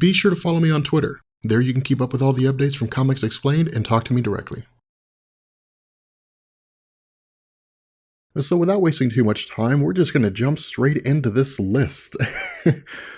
Be sure to follow me on Twitter. There you can keep up with all the updates from Comics Explained and talk to me directly. So without wasting too much time, we're just going to jump straight into this list.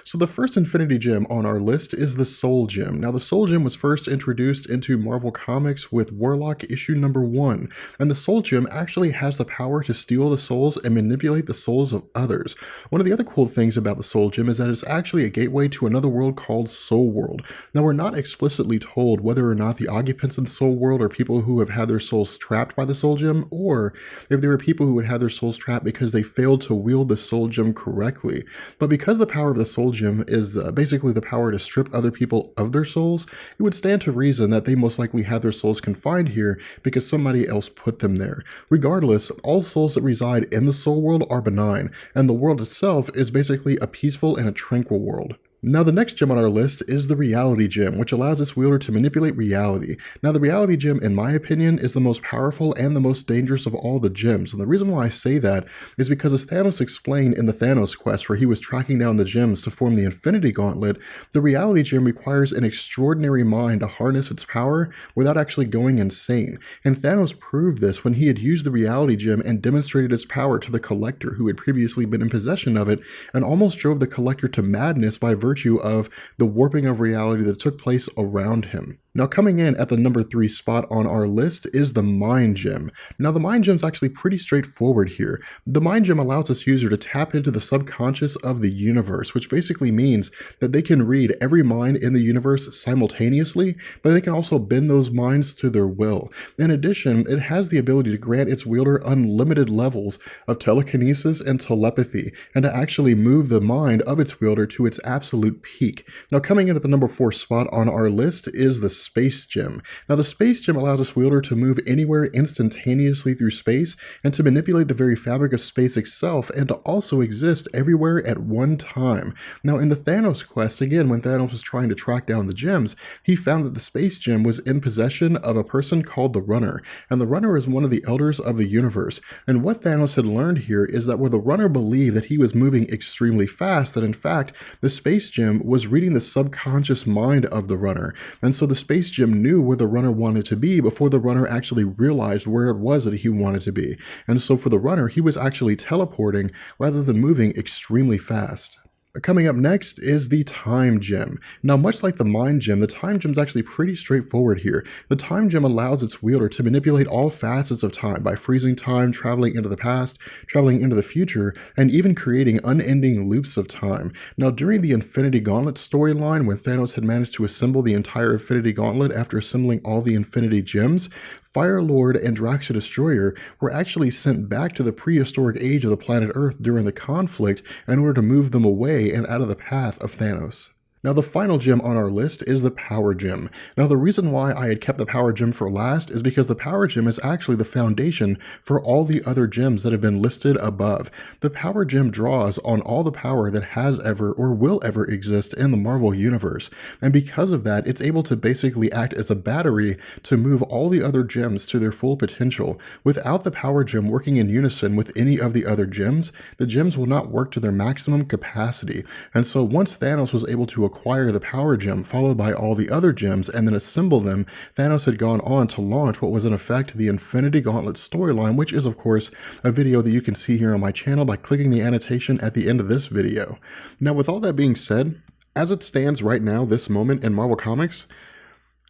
So the first Infinity Gem on our list is the Seoul Gym. Now the Seoul Gym was first introduced into Marvel Comics with Warlock issue number 1, and the Seoul Gym actually has the power to steal the souls and manipulate the souls of others. One of the other cool things about the Seoul Gym is that it's actually a gateway to another world called Soul World. Now we're not explicitly told whether or not the occupants in Soul World are people who have had their souls trapped by the Soul Gym, or if there are people who would have their souls trapped because they failed to wield the Soul Gem correctly. But because the power of the Soul Gem is basically the power to strip other people of their souls, it would stand to reason that they most likely have their souls confined here because somebody else put them there. Regardless, all souls that reside in the Soul World are benign, and the world itself is basically a peaceful and a tranquil world. Now the next gem on our list is the Reality Gem, which allows its wielder to manipulate reality. Now the Reality Gem, in my opinion, is the most powerful and the most dangerous of all the gems, and the reason why I say that is because as Thanos explained in the Thanos quest where he was tracking down the gems to form the Infinity Gauntlet, the Reality Gem requires an extraordinary mind to harness its power without actually going insane, and Thanos proved this when he had used the Reality Gem and demonstrated its power to the Collector, who had previously been in possession of it, and almost drove the Collector to madness by virtue of the warping of reality that took place around him. Now coming in at the number 3 spot on our list is the Mind Gem. Now the Mind Gem is actually pretty straightforward here. The Mind Gem allows its user to tap into the subconscious of the universe, which basically means that they can read every mind in the universe simultaneously, but they can also bend those minds to their will. In addition, it has the ability to grant its wielder unlimited levels of telekinesis and telepathy, and to actually move the mind of its wielder to its absolute peak. Now coming in at the number 4 spot on our list is the Space Gem. Now the Space Gem allows its wielder to move anywhere instantaneously through space and to manipulate the very fabric of space itself and to also exist everywhere at one time. Now in the Thanos quest, again, when Thanos was trying to track down the gems, he found that the Space Gem was in possession of a person called the Runner, and the Runner is one of the elders of the universe. And what Thanos had learned here is that where the Runner believed that he was moving extremely fast, that in fact the Space Gem was reading the subconscious mind of the Runner, and so the Space Gem knew where the Runner wanted to be before the Runner actually realized where it was that he wanted to be. And so for the Runner, he was actually teleporting rather than moving extremely fast. Coming up next is the Time Gem. Now, much like the Mind Gem, the Time Gem is actually pretty straightforward here. The Time Gem allows its wielder to manipulate all facets of time by freezing time, traveling into the past, traveling into the future, and even creating unending loops of time. Now, during the Infinity Gauntlet storyline, when Thanos had managed to assemble the entire Infinity Gauntlet after assembling all the Infinity Gems, Fire Lord and Drax the Destroyer were actually sent back to the prehistoric age of the planet Earth during the conflict in order to move them away and out of the path of Thanos. Now the final gem on our list is the Power Gem. Now the reason why I had kept the Power Gem for last is because the Power Gem is actually the foundation for all the other gems that have been listed above. The Power Gem draws on all the power that has ever or will ever exist in the Marvel Universe, and because of that it's able to basically act as a battery to move all the other gems to their full potential. Without the Power Gem working in unison with any of the other gems, the gems will not work to their maximum capacity, and so once Thanos was able to acquire the Power Gem followed by all the other gems and then assemble them, Thanos had gone on to launch what was in effect the Infinity Gauntlet storyline, which is of course a video that you can see here on my channel by clicking the annotation at the end of this video. Now with all that being said, as it stands right now, this moment in Marvel Comics,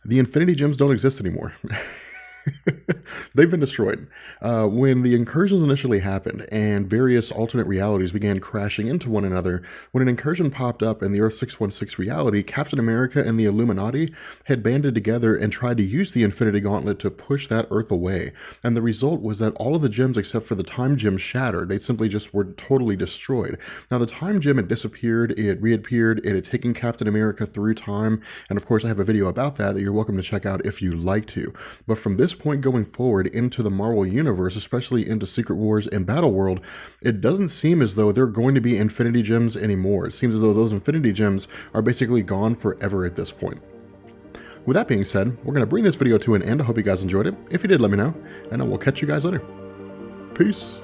the Infinity Gems don't exist anymore. They've been destroyed. When the incursions initially happened and various alternate realities began crashing into one another, when an incursion popped up in the Earth 616 reality, Captain America and the Illuminati had banded together and tried to use the Infinity Gauntlet to push that Earth away. And the result was that all of the gems except for the Time Gem shattered. They simply just were totally destroyed. Now the Time Gem had disappeared, it reappeared, it had taken Captain America through time, and of course I have a video about that you're welcome to check out if you like to. But from this point going forward into the Marvel Universe, especially into Secret Wars and Battle World, it doesn't seem as though they're going to be Infinity Gems anymore. It seems as though those Infinity Gems are basically gone forever at this point. With that being said, we're going to bring this video to an end. I hope you guys enjoyed it. If you did, let me know, and I will catch you guys later. Peace.